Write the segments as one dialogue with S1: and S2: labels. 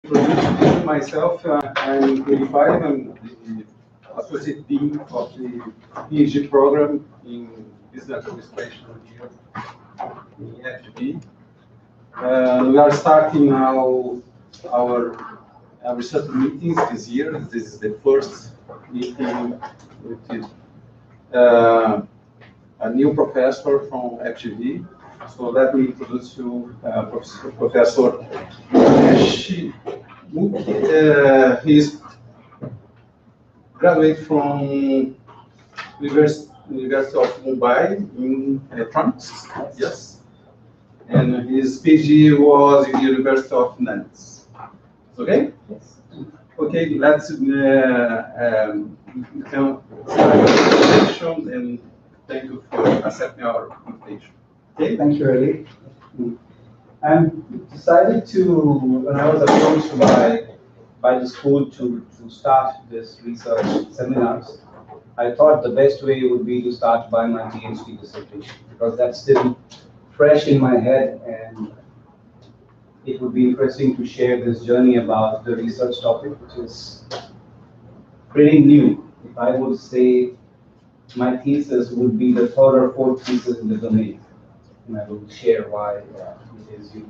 S1: Introduce myself. I'm 25. I'm the associate dean of the PhD program in business administration here in FGD. We are starting now our research meetings this year. This is the first meeting with uh, a new professor from FGD. So let me introduce you Professor Shi. He's graduate from University of Mumbai in electronics. Yes, and his PhD was in the University of Nantes. Okay.
S2: Yes.
S1: Okay. Let's start the presentation, and thank you for accepting our invitation. Okay.
S2: Thank you, Ali. I'm decided to, when I was approached by the school to start this research seminars, I thought the best way would be to start by my PhD dissertation because that's still fresh in my head, and it would be interesting to share this journey about the research topic, which is pretty new. If I would say my thesis would be the third or fourth thesis in the domain, and I will share why it is unique.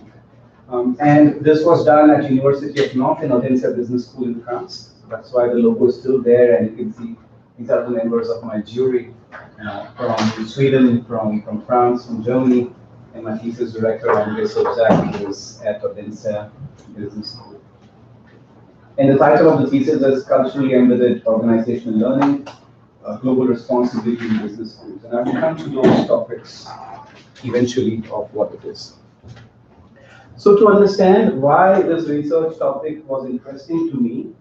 S2: And this was done at University of Nantes in Odense Business School in France. That's why the logo is still there, and you can see these are the members of my jury from Sweden, from France, from Germany, and my thesis director, André Sobczak, who is at Odense Business School. And the title of the thesis is Culturally Embedded Organizational Learning, Global Responsibility in Business Schools. And I will come to those topics eventually of what it is. So to understand why this research topic was interesting to me,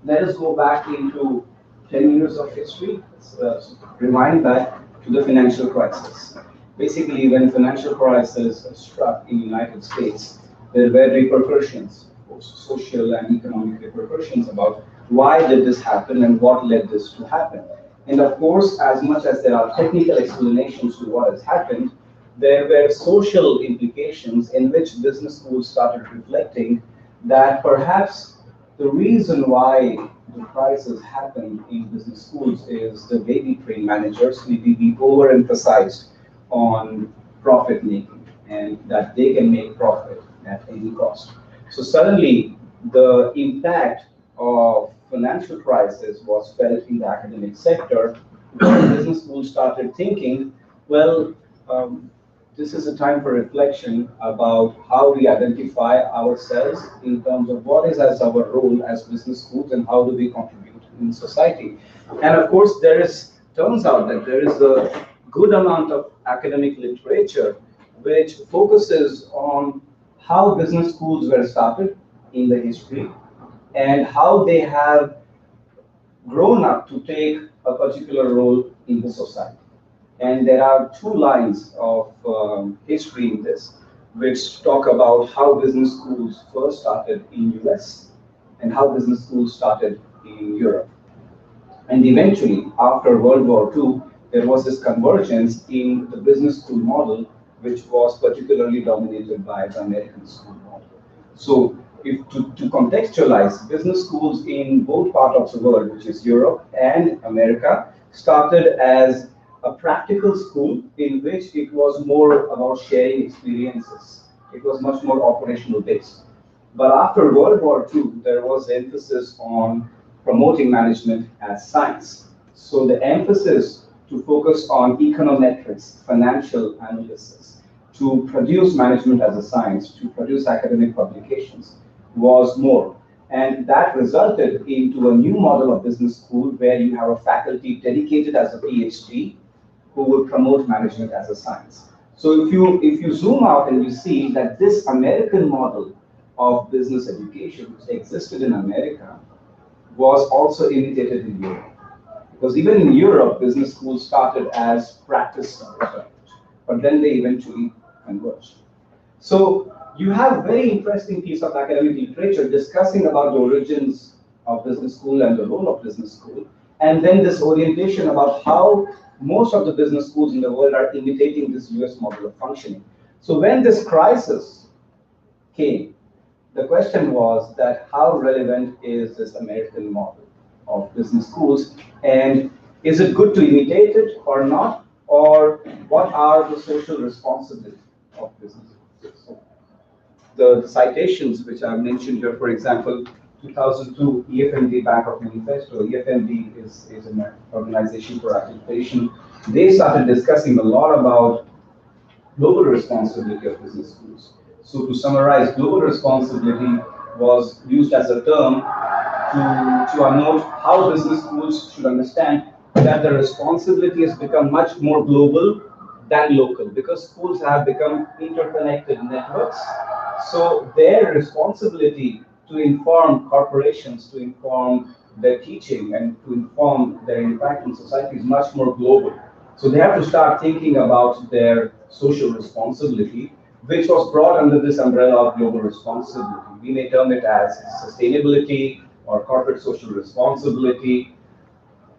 S2: let us go back into 10 years of history. Let's rewind back to the financial crisis. Basically, when financial crisis struck in the United States, there were repercussions, social and economic repercussions about why did this happen and what led this to happen. And of course, as much as there are technical explanations to what has happened, there were social implications in which business schools started reflecting that perhaps the reason why the crisis happened in business schools is the way we train managers. We overemphasized on profit making and that they can make profit at any cost. So suddenly the impact of financial crisis was felt in the academic sector, where business schools started thinking, well, this is a time for reflection about how we identify ourselves in terms of what is as our role as business schools and how do we contribute in society. And of course, turns out that there is a good amount of academic literature which focuses on how business schools were started in the history and how they have grown up to take a particular role in the society. And there are two lines of history in this, which talk about how business schools first started in US and how business schools started in Europe. And eventually, after World War II, there was this convergence in the business school model, which was particularly dominated by the American school model. So if to contextualize, business schools in both parts of the world, which is Europe and America, started as a practical school in which it was more about sharing experiences. It was much more operational based. But after World War II, there was emphasis on promoting management as science. So the emphasis to focus on econometrics, financial analysis, to produce management as a science, to produce academic publications was more. And that resulted into a new model of business school where you have a faculty dedicated as a PhD who would promote management as a science. So if you zoom out and you see that this American model of business education, which existed in America, was also imitated in Europe. Because even in Europe, business schools started as practice centers, but then they eventually converged. So you have a very interesting piece of academic literature discussing about the origins of business school and the role of business school, and then this orientation about how most of the business schools in the world are imitating this US model of functioning. So when this crisis came, the question was that how relevant is this American model of business schools, and is it good to imitate it or not, or what are the social responsibilities of business schools? The citations which I've mentioned here, for example, 2002 EFMD Bangkok Manifesto. EFMD is an organization for accreditation. They started discussing a lot about global responsibility of business schools. So to summarize, global responsibility was used as a term to unnote how business schools should understand that the responsibility has become much more global than local, because schools have become interconnected networks. So their responsibility to inform corporations, to inform their teaching, and to inform their impact in society is much more global. So they have to start thinking about their social responsibility, which was brought under this umbrella of global responsibility. We may term it as sustainability or corporate social responsibility.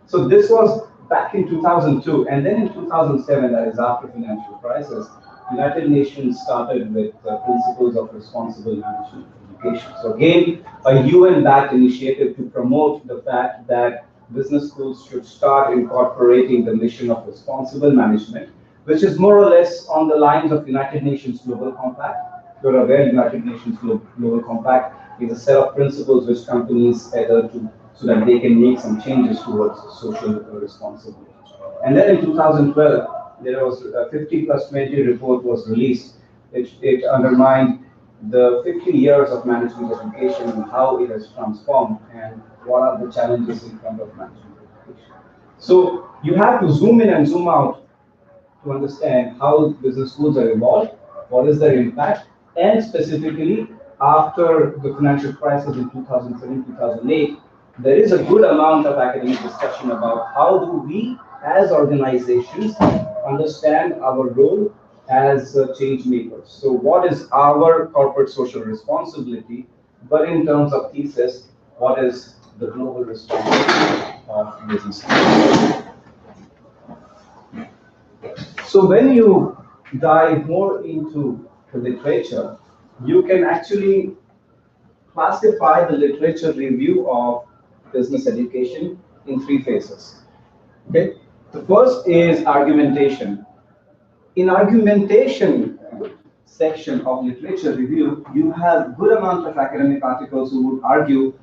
S2: So this was back in 2002, and then in 2007, that is after financial crisis, United Nations started with principles of responsible management education. So again, a UN-backed initiative to promote the fact that business schools should start incorporating the mission of responsible management, which is more or less on the lines of United Nations Global Compact. You're aware United Nations Global Compact is a set of principles which companies adhere to so that they can make some changes towards social responsibility. And then in 2012, there was a 50 plus 20 report was released. It undermined the 50 years of management education and how it has transformed and what are the challenges in front of management education. So you have to zoom in and zoom out to understand how business schools are evolved, what is their impact, and specifically after the financial crisis in 2007, 2008, there is a good amount of academic discussion about how do we as organizations understand our role as change makers. So what is our corporate social responsibility, but in terms of thesis, what is the global responsibility of business? So when you dive more into the literature, you can actually classify the literature review of business education in three phases. Okay? The first is argumentation. In argumentation section of literature review, you have good amount of academic articles who would argue,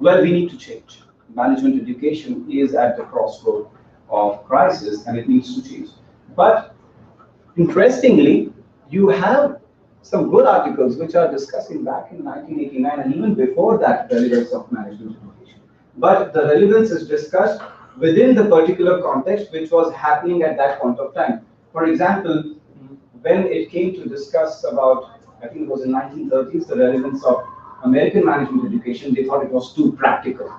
S2: well, we need to change. Management education is at the crossroad of crisis and it needs to change. But interestingly, you have some good articles which are discussing back in 1989 and even before that relevance of management education. But the relevance is discussed within the particular context which was happening at that point of time. For example, when it came to discuss about, I think it was in 1930s, the relevance of American management education, they thought it was too practical.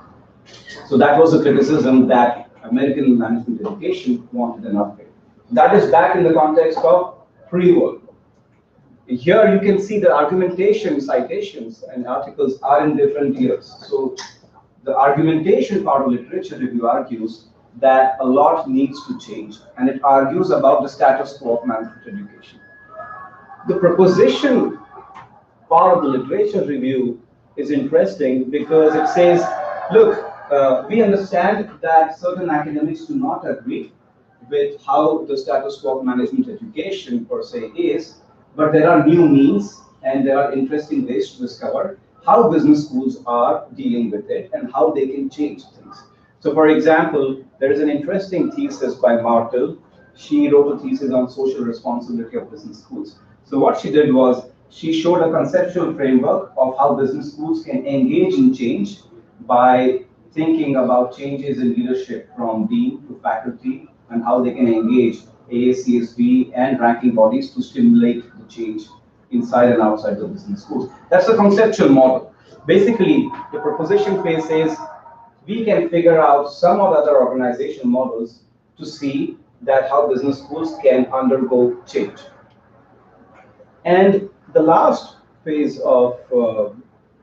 S2: So that was a criticism that American management education wanted an upgrade. That is back in the context of pre-World War. Here you can see the argumentation, citations, and articles are in different years. So the argumentation part of literature review argues that a lot needs to change, and it argues about the status quo of management education. The proposition part of the literature review is interesting because it says, look, we understand that certain academics do not agree with how the status quo of management education per se is, but there are new means and there are interesting ways to discover how business schools are dealing with it and how they can change things. So for example, there is an interesting thesis by Martel. She wrote a thesis on social responsibility of business schools. So what she did was she showed a conceptual framework of how business schools can engage in change by thinking about changes in leadership from dean to faculty and how they can engage AACSB and ranking bodies to stimulate the change inside and outside the business schools. That's the conceptual model. Basically, the proposition phase says we can figure out some of the other organization models to see that how business schools can undergo change. And the last phase of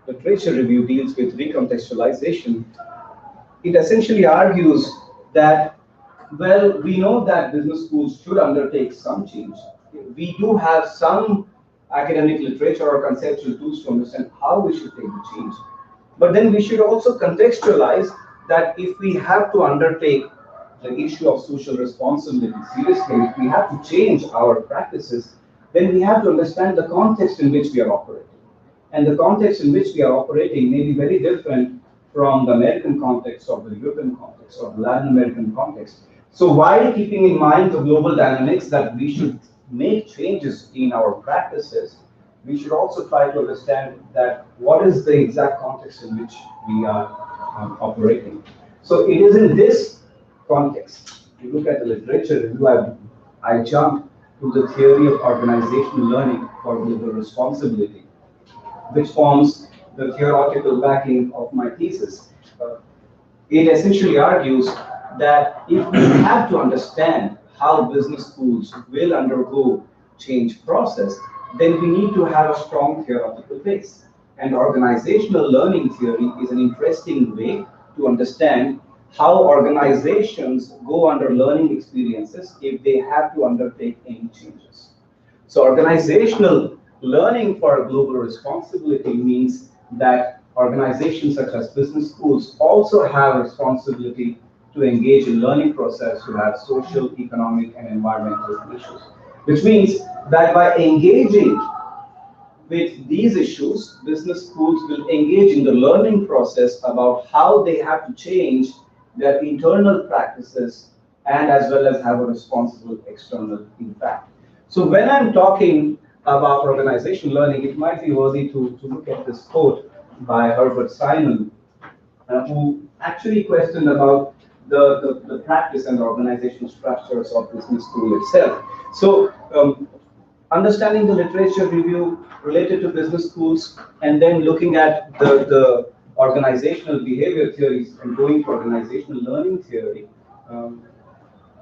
S2: literature review deals with recontextualization. It essentially argues that, well, we know that business schools should undertake some change. We do have some academic literature or conceptual tools to understand how we should take the change. But then we should also contextualize that if we have to undertake the issue of social responsibility seriously, if we have to change our practices, then we have to understand the context in which we are operating. And the context in which we are operating may be very different from the American context or the European context or the Latin American context. So while keeping in mind the global dynamics that we should make changes in our practices, we should also try to understand that what is the exact context in which we are operating. So it is in this context, if you look at the literature review, I jumped to the theory of organizational learning for global responsibility, which forms the theoretical backing of my thesis. It essentially argues that if we have to understand how business schools will undergo change process, then we need to have a strong theoretical base. And organizational learning theory is an interesting way to understand how organizations go under learning experiences if they have to undertake any changes. So organizational learning for global responsibility means that organizations such as business schools also have a responsibility to engage in learning process to have social, economic, and environmental issues. Which means that by engaging with these issues, business schools will engage in the learning process about how they have to change their internal practices and as well as have a responsible external impact. So when I'm talking about organizational learning, it might be worthy to look at this quote by Herbert Simon, who actually questioned about the practice and the organizational structures of business school itself. So understanding the literature review related to business schools and then looking at the organizational behavior theories and going for organizational learning theory,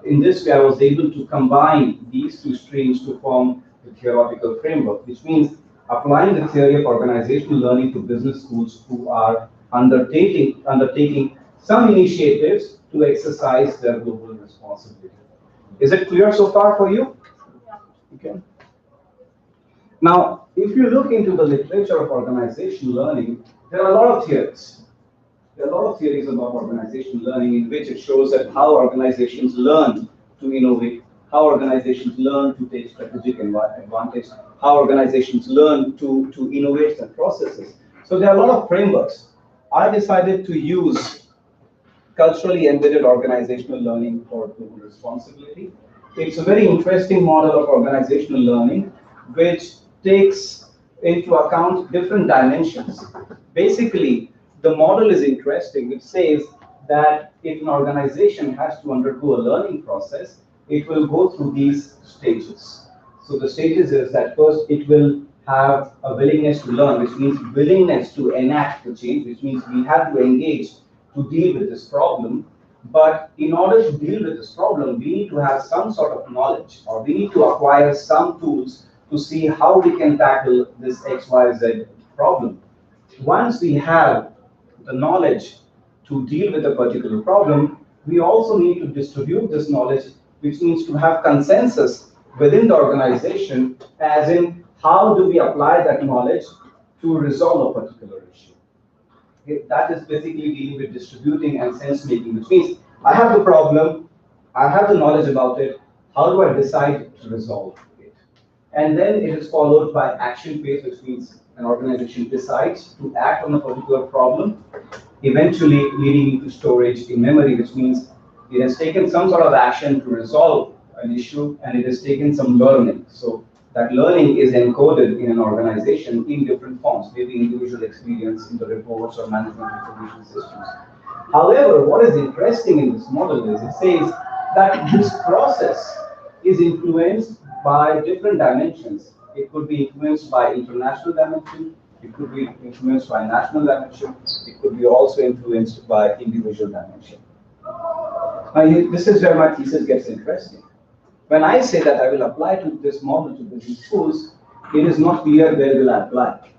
S2: in this way I was able to combine these two streams to form the theoretical framework, which means applying the theory of organizational learning to business schools who are undertaking some initiatives to exercise their global responsibility. Is it clear so far for you? Okay. Now, if you look into the literature of organizational learning, there are a lot of theories. There are a lot of theories about organizational learning in which it shows that how organizations learn to innovate, how organizations learn to take strategic advantage, how organizations learn to innovate their processes. So there are a lot of frameworks. I decided to use culturally embedded organizational learning for global responsibility. It's a very interesting model of organizational learning which takes into account different dimensions. Basically, the model is interesting. It says that if an organization has to undergo a learning process, it will go through these stages. So the stages is that first it will have a willingness to learn, which means willingness to enact the change, which means we have to engage to deal with this problem. But in order to deal with this problem, we need to have some sort of knowledge, or we need to acquire some tools to see how we can tackle this XYZ problem. Once we have the knowledge to deal with a particular problem, we also need to distribute this knowledge, which means to have consensus within the organization, as in how do we apply that knowledge to resolve a particular issue. Okay, that is basically dealing with distributing and sense making, which means I have the problem, I have the knowledge about it, how do I decide to resolve it? And then it is followed by action phase, which means an organization decides to act on a particular problem, eventually leading into storage in memory, which means it has taken some sort of action to resolve an issue and it has taken some learning. So that learning is encoded in an organization in different forms, maybe individual experience in the reports or management information systems. However, what is interesting in this model is it says that this process is influenced by different dimensions. It could be influenced by international dimension, it could be influenced by national dimension, it could be also influenced by individual dimension. Now, this is where my thesis gets interesting. When I say that I will apply to this model to business schools, it is not clear where will I apply,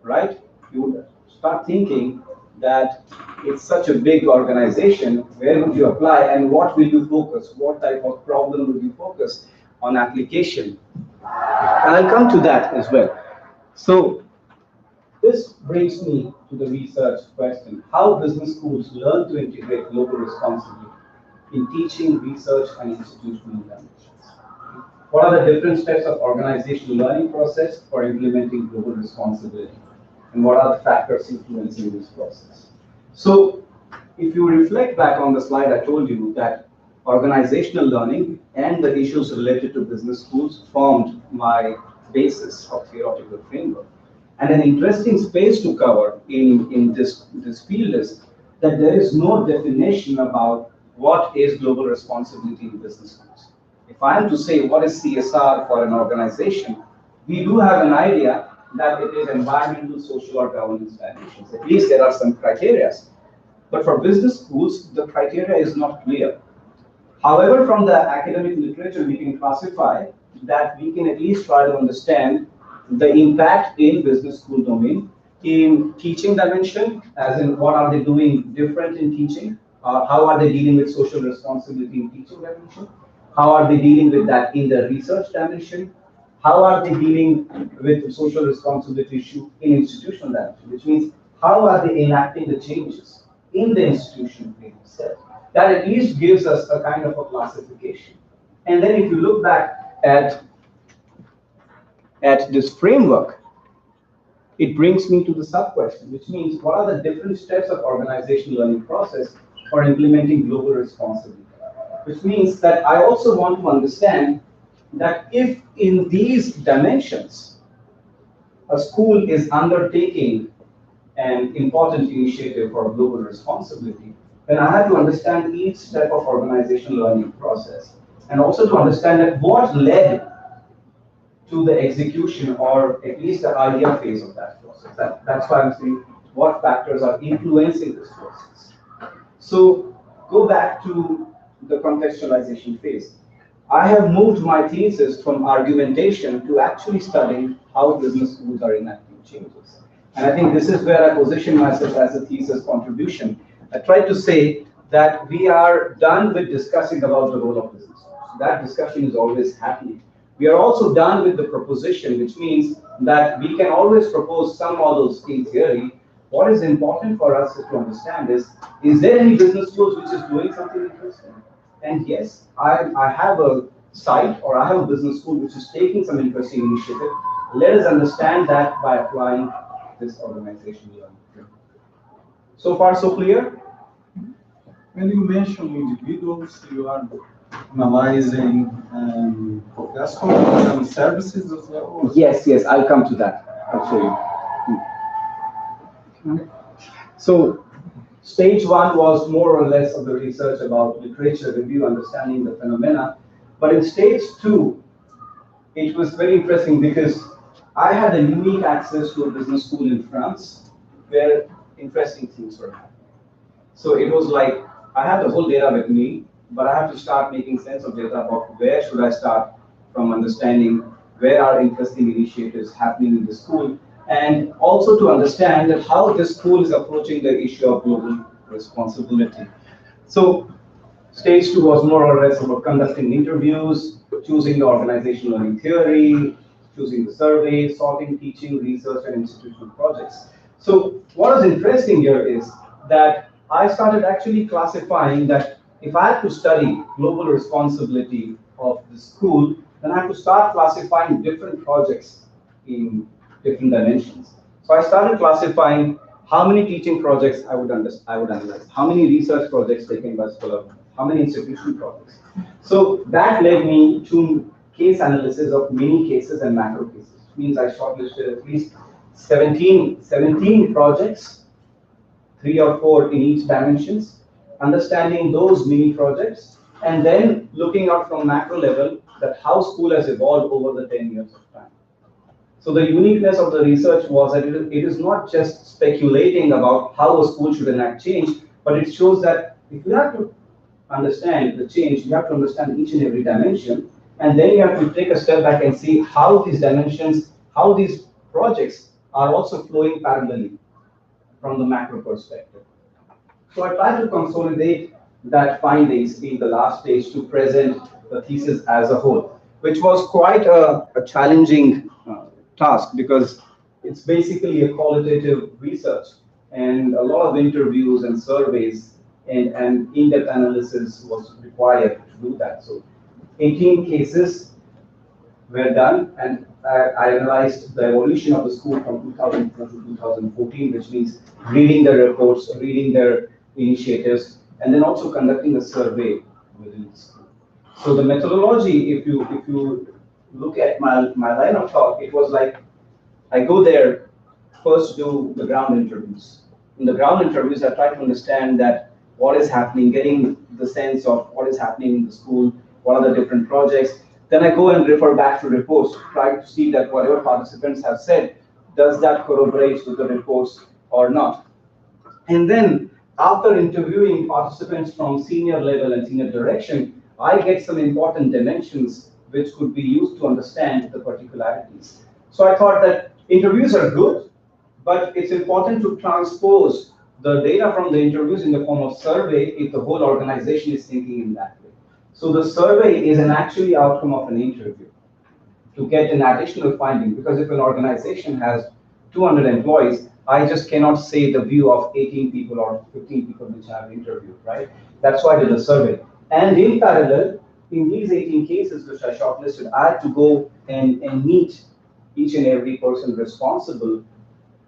S2: right? You would start thinking that it's such a big organization, where would you apply and what will you focus? What type of problem will you focus on application? And I'll come to that as well. So this brings me to the research question. How business schools learn to integrate global responsibility in teaching, research, and institutional dimensions. What are the different steps of organizational learning process for implementing global responsibility? And what are the factors influencing this process? So if you reflect back on the slide, I told you that organizational learning and the issues related to business schools formed my basis of theoretical framework. And an interesting space to cover in this field is that there is no definition about what is global responsibility in business schools. If I am to say what is CSR for an organization, we do have an idea that it is environmental, social, or governance dimensions. At least there are some criteria. But for business schools, the criteria is not clear. However, from the academic literature, we can classify that we can at least try to understand the impact in business school domain, in teaching dimension, as in what are they doing different in teaching, how are they dealing with social responsibility in teaching dimension, how are they dealing with that in the research dimension, how are they dealing with social responsibility issue in institutional dimension, which means how are they enacting the changes in the institution itself. That at least gives us a kind of a classification. And then if you look back at this framework, it brings me to the sub-question, which means what are the different steps of organizational learning process for implementing global responsibility? Which means that I also want to understand that if in these dimensions, a school is undertaking an important initiative for global responsibility, then I have to understand each step of organizational learning process, and also to understand that what led to the execution or at least the idea phase of that process. That's why I'm saying what factors are influencing this process. So go back to the contextualization phase. I have moved my thesis from argumentation to actually studying how business schools are enacting changes. And I think this is where I position myself as a thesis contribution. I tried to say that we are done with discussing about the role of business schools. That discussion is always happening. We are also done with the proposition, which means that we can always propose some models in theory. What is important for us to understand is there any business schools which is doing something interesting? And yes, I have a site or I have a business school which is taking some interesting initiative. Let us understand that by applying this organization learning. So far, so clear?
S1: When you mention individuals, you are analyzing customers and services as well?
S2: Yes, I'll come to that. I'll show you. So, stage one was more or less of the research about literature review, understanding the phenomena. But in stage two, it was very interesting because I had a unique access to a business school in France where interesting things were happening. So it was like, I had the whole data with me, but I have to start making sense of data about where should I start from understanding where are interesting initiatives happening in the school, and also to understand that how the school is approaching the issue of global responsibility. So stage two was more or less about conducting interviews, choosing the organizational learning theory, choosing the survey, sorting teaching, research, and institutional projects. So what is interesting here is that I started actually classifying that if I had to study global responsibility of the school, then I have to start classifying different projects in different dimensions. So I started classifying how many teaching projects I would analyze, how many research projects taken by scholar, how many institutional projects. So that led me to case analysis of mini cases and macro cases. Which means I shortlisted at least 17 projects, 3 or 4 in each dimensions, understanding those mini projects, and then looking out from macro level that how school has evolved over the 10 years of time. So the uniqueness of the research was that it is not just speculating about how a school should enact change, but it shows that if you have to understand the change, you have to understand each and every dimension, and then you have to take a step back and see how these dimensions, how these projects are also flowing parallelly from the macro perspective. So I tried to consolidate that findings in the last stage to present the thesis as a whole, which was quite a challenging task because it's basically a qualitative research and a lot of interviews and surveys and in-depth analysis was required to do that. So 18 cases were done, and I analyzed the evolution of the school from 2004 to 2014, which means reading their reports, reading their initiatives, and then also conducting a survey within the school. So the methodology, if you look at my line of thought, it was like I go there, first do the ground interviews. In the ground interviews, I try to understand that what is happening, getting the sense of what is happening in the school, what are the different projects. Then I go and refer back to reports, try to see that whatever participants have said, does that corroborate with the reports or not? And then after interviewing participants from senior level and senior direction, I get some important dimensions which could be used to understand the particularities. So I thought that interviews are good, but it's important to transpose the data from the interviews in the form of survey if the whole organization is thinking in that way. So the survey is an actually outcome of an interview to get an additional finding, because if an organization has 200 employees, I just cannot say the view of 18 people or 15 people which I have interviewed, right? That's why I did a survey. And in parallel, in these 18 cases which I shortlisted, I had to go and meet each and every person responsible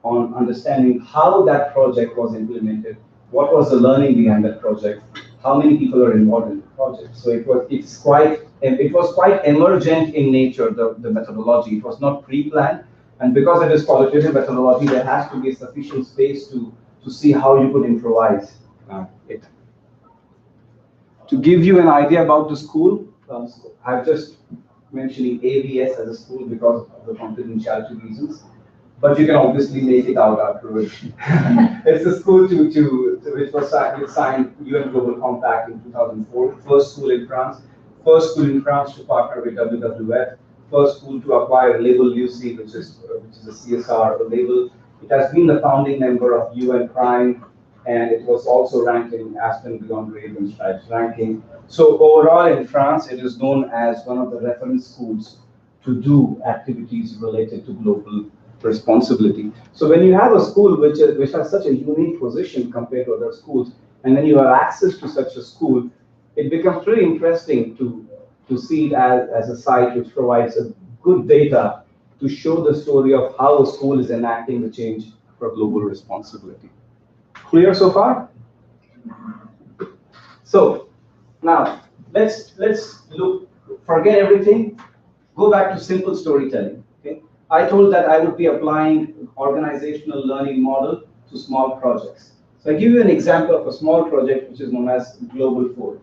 S2: on understanding how that project was implemented, what was the learning behind that project, how many people are involved in the project. So it was quite emergent in nature, the methodology. It was not pre-planned, and because it is qualitative methodology, there has to be sufficient space to see how you could improvise it. To give you an idea about the school, I'm just mentioning AVS as a school because of the confidentiality reasons, but you can obviously make it out afterwards. It's a school which was signed UN Global Compact in 2004, first school in France to partner with WWF, first school to acquire label UC, which is a CSR label. It has been the founding member of UN Prime, and it was also ranked in Aspen Beyond Grades and Stripes ranking. So overall in France, it is known as one of the reference schools to do activities related to global responsibility. So when you have a school which has such a unique position compared to other schools, and then you have access to such a school, it becomes very interesting to see it as a site which provides a good data to show the story of how a school is enacting the change for global responsibility. Clear so far? So now let's look, forget everything, go back to simple storytelling. Okay, I told that I would be applying organizational learning model to small projects. So I give you an example of a small project which is known as Global Forum.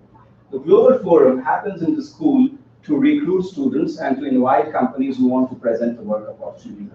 S2: The Global Forum happens in the school to recruit students and to invite companies who want to present the work opportunity.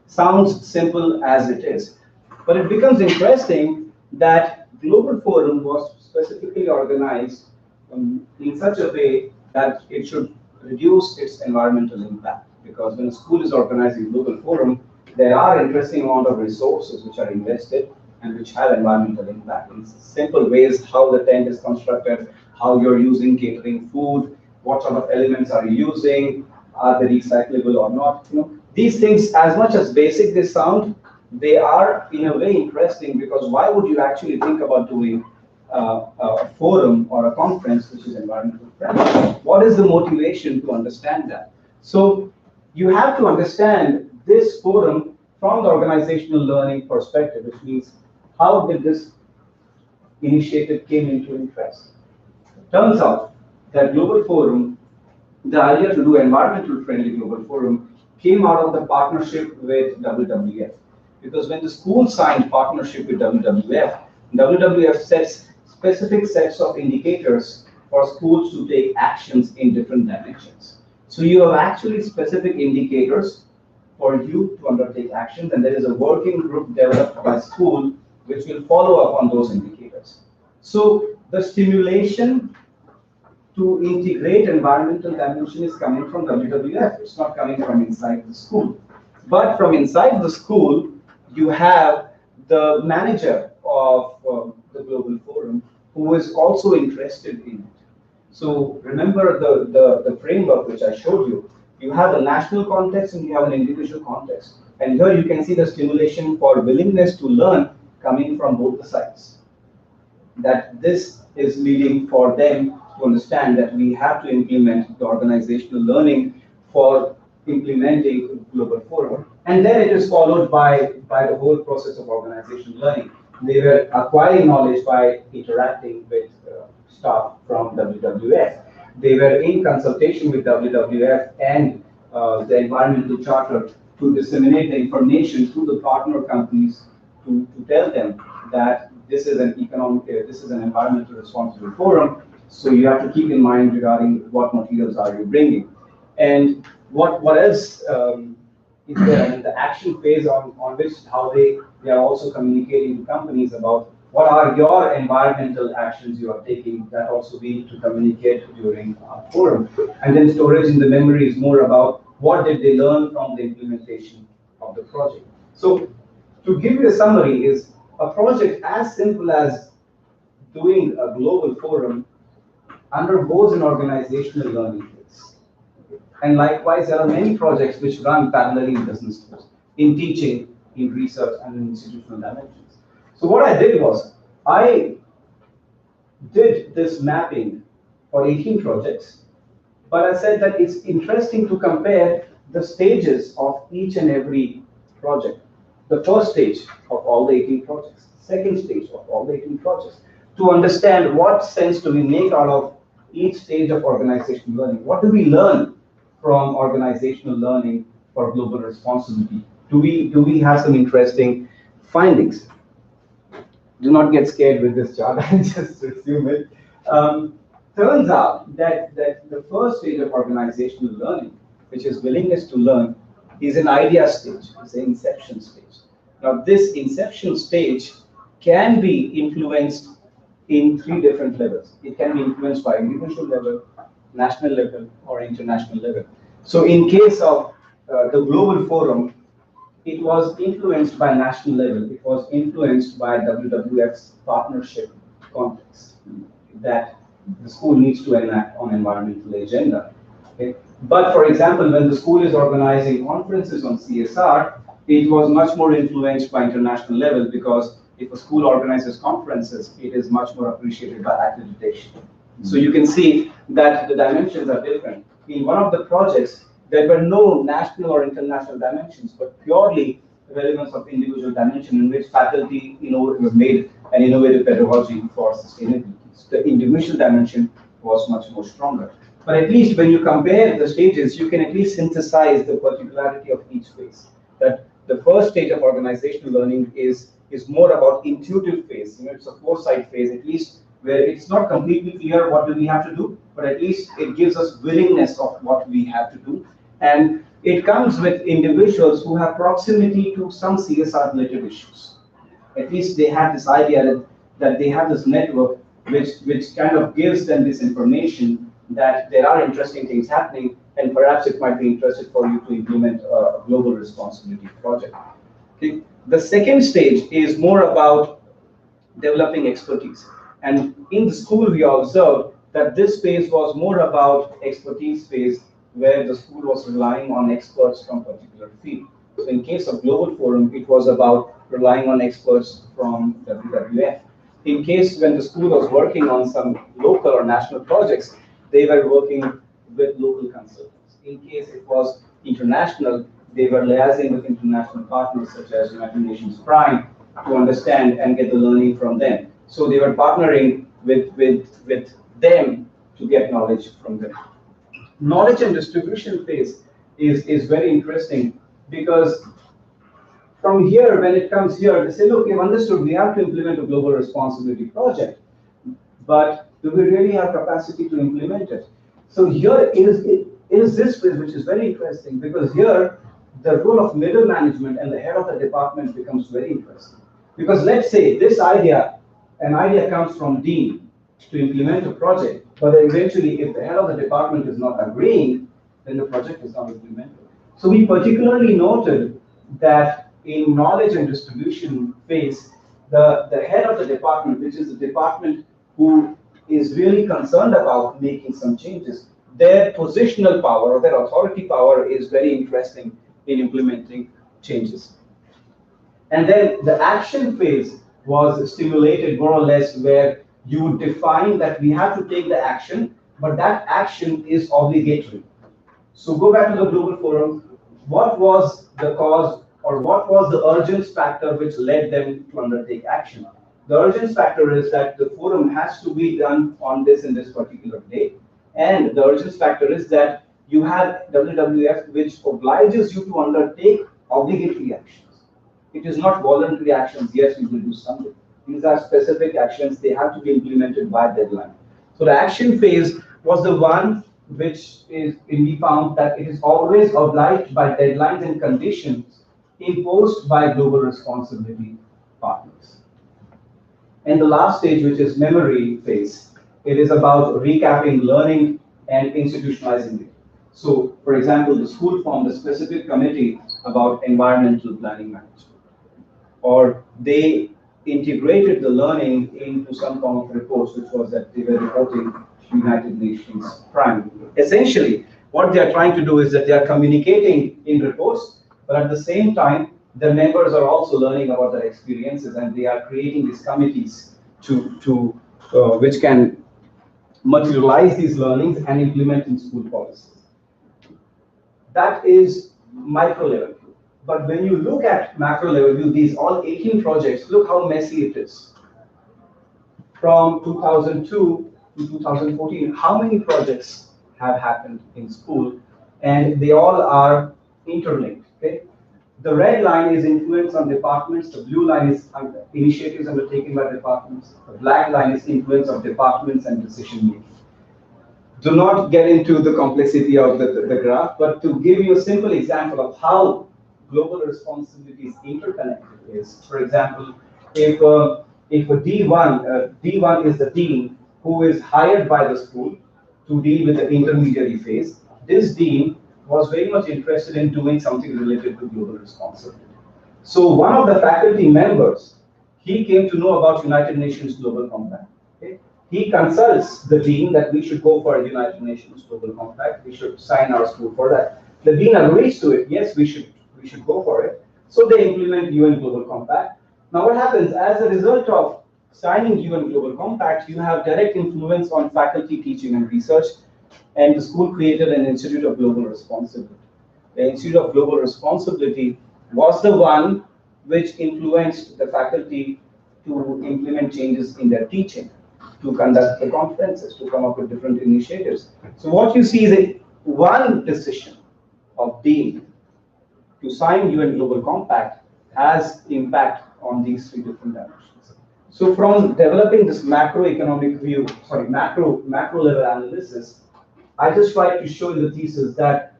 S2: Sounds simple as it is, but it becomes interesting that Global Forum was specifically organized in such a way that it should reduce its environmental impact. Because when a school is organizing Global Forum, there are interesting amount of resources which are invested and which have environmental impact in simple ways: how the tent is constructed, how you're using catering food, what sort of elements are you using, are they recyclable or not. These things, as much as basic they sound, they are in a way interesting, because why would you actually think about doing a forum or a conference which is environmental friendly? What is the motivation to understand that? So you have to understand this forum from the organizational learning perspective, which means how did this initiative came into interest. Turns out that Global Forum, the idea to do environmental friendly Global Forum came out of the partnership with WWF. Because when the school signed partnership with WWF, WWF sets specific sets of indicators for schools to take actions in different dimensions. So you have actually specific indicators for you to undertake actions, and there is a working group developed by school which will follow up on those indicators. So the stimulation to integrate environmental dimension is coming from WWF. It's not coming from inside the school. But from inside the school, you have the manager of the Global Forum who is also interested in it. So remember the framework which I showed you. You have a national context and you have an individual context. And here you can see the stimulation for willingness to learn coming from both the sides. That this is leading for them to understand that we have to implement the organizational learning for implementing global forum. And then it is followed by the whole process of organizational learning. They were acquiring knowledge by interacting with staff from WWF. They were in consultation with WWF and the environmental charter to disseminate the information to the partner companies to tell them that this is an this is an environmental responsible forum. So you have to keep in mind regarding what materials are you bringing, and what else is there in the action phase on which how they are also communicating to companies about what are your environmental actions you are taking that also we need to communicate during our forum. And then storage in the memory is more about what did they learn from the implementation of the project. So to give you a summary is a project as simple as doing a global forum undergoes an organizational learning phase. And likewise, there are many projects which run parallelly in business schools, in teaching, in research, and in institutional dimensions. So what I did was, I did this mapping for 18 projects, but I said that it's interesting to compare the stages of each and every project. The first stage of all the 18 projects, second stage of all the 18 projects, to understand what sense do we make out of each stage of organizational learning. What do we learn from organizational learning for global responsibility? Do we have some interesting findings? Do not get scared with this chart, I just assume it. Turns out that the first stage of organizational learning, which is willingness to learn, is an idea stage, it's an inception stage. Now this inception stage can be influenced in 3 different levels. It can be influenced by individual level, national level, or international level. So in case of the global forum, it was influenced by national level. It was influenced by WWF's partnership context that the school needs to enact on environmental agenda. Okay? But for example, when the school is organizing conferences on CSR, it was much more influenced by international level, because if a school organizes conferences, it is much more appreciated by accreditation. So you can see that the dimensions are different. In one of the projects, there were no national or international dimensions, but purely relevance of individual dimension in which faculty made an innovative pedagogy for sustainability. So the individual dimension was much more stronger. But at least when you compare the stages, you can at least synthesize the particularity of each phase. That the first stage of organizational learning is more about intuitive phase. It's a foresight phase, at least, where it's not completely clear what do we have to do, but at least it gives us willingness of what we have to do. And it comes with individuals who have proximity to some CSR-related issues. At least they have this idea that they have this network which kind of gives them this information that there are interesting things happening, and perhaps it might be interesting for you to implement a global responsibility project. Okay. The second stage is more about developing expertise. And in the school, we observed that this phase was more about expertise phase, where the school was relying on experts from a particular field. So in case of Global Forum, it was about relying on experts from WWF. In case when the school was working on some local or national projects, they were working with local consultants. In case it was international, they were liaising with international partners such as United Nations Prime to understand and get the learning from them. So they were partnering with them to get knowledge from them. Knowledge and distribution phase is very interesting, because from here, when it comes here, they say, look, we've understood we have to implement a global responsibility project, but do we really have capacity to implement it? So here is this phase, which is very interesting, because here the role of middle management and the head of the department becomes very interesting. Because let's say this idea, an idea comes from Dean to implement a project, but eventually if the head of the department is not agreeing, then the project is not implemented. So we particularly noted that in knowledge and distribution phase, the head of the department, which is the department who is really concerned about making some changes, their positional power or their authority power is very interesting in implementing changes. And then the action phase was stimulated more or less where you would define that we have to take the action, but that action is obligatory. So go back to the Global Forum. What was the cause or what was the urgence factor which led them to undertake action? The urgence factor is that the forum has to be done on this in this particular day. And the urgence factor is that you have WWF which obliges you to undertake obligatory actions. It is not voluntary actions, yes, we will do something. These are specific actions, they have to be implemented by deadline. So the action phase was the one which is, we found that it is always obliged by deadlines and conditions imposed by global responsibility partners. And the last stage, which is memory phase, it is about recapping learning and institutionalizing it. So, for example, the school formed a specific committee about environmental planning management, or they integrated the learning into some form of reports, which was that they were reporting to United Nations Prime. Essentially, what they are trying to do is that they are communicating in reports, but at the same time, the members are also learning about their experiences, and they are creating these committees which can materialize these learnings and implement in school policies. That is micro level. But when you look at macro level view, these all 18 projects, look how messy it is. From 2002 to 2014, how many projects have happened in school? And they all are interlinked. Okay? The red line is influence on departments, the blue line is initiatives undertaken by departments, the black line is influence of departments and decision making. Do not get into the complexity of the graph, but to give you a simple example of how global responsibility is interconnected is, for example, if a D1 is the dean who is hired by the school to deal with the intermediary phase, this dean was very much interested in doing something related to global responsibility. So one of the faculty members, he came to know about United Nations Global Compact. Okay? He consults the dean that we should go for a United Nations Global Compact, we should sign our school for that. The dean agrees to it, yes, we should go for it. So they implement UN Global Compact. Now what happens, as a result of signing UN Global Compact, you have direct influence on faculty, teaching and research, and the school created an Institute of Global Responsibility. The Institute of Global Responsibility was the one which influenced the faculty to implement changes in their teaching, to conduct the conferences, to come up with different initiatives. So what you see is one decision of dean to sign UN Global Compact has impact on these three different dimensions. So from developing this macroeconomic view, macro level analysis, I just tried to show in the thesis that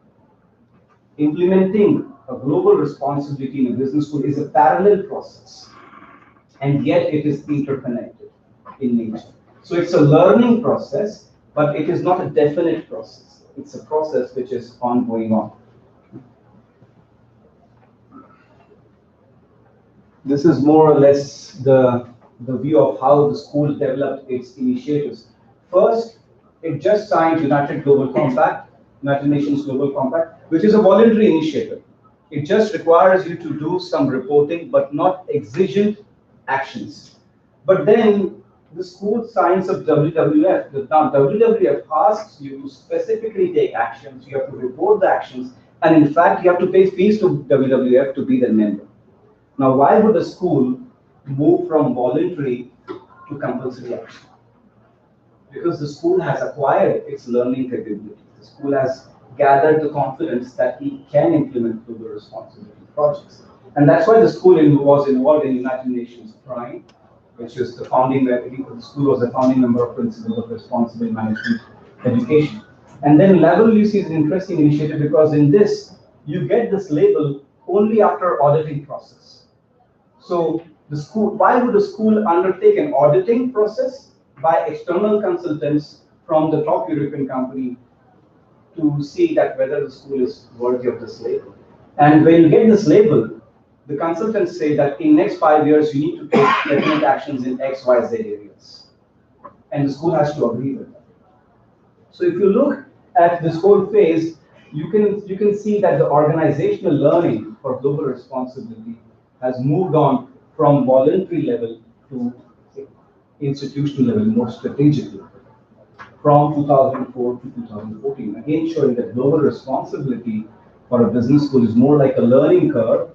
S2: implementing a global responsibility in a business school is a parallel process, and yet it is interconnected in nature. So it's a learning process, but it is not a definite process. It's a process which is ongoing on. This is more or less the view of how the school developed its initiatives. First, it just signed United Global Compact, United Nations Global Compact, which is a voluntary initiative. It just requires you to do some reporting, but not exigent actions. But then the school signs of WWF. Now WWF asks you to specifically take actions. You have to report the actions, and in fact, you have to pay fees to WWF to be the member. Now, why would a school move from voluntary to compulsory action? Because the school has acquired its learning capability. The school has gathered the confidence that it can implement global responsibility projects. And that's why the school was involved in United Nations Prime, which is the founding, the school was the founding member of Principles of Responsible Management Education. And then WC is an interesting initiative because in this, you get this label only after auditing process. So the school, why would a school undertake an auditing process by external consultants from the top European company to see that whether the school is worthy of this label? And when you get this label, the consultants say that in next 5 years, you need to take definite actions in X, Y, Z areas. and the school has to agree with that. So if you look at this whole phase, you can see that the organizational learning for global responsibility has moved on from voluntary level to institutional level, more strategically, from 2004 to 2014. Again, showing that global responsibility for a business school is more like a learning curve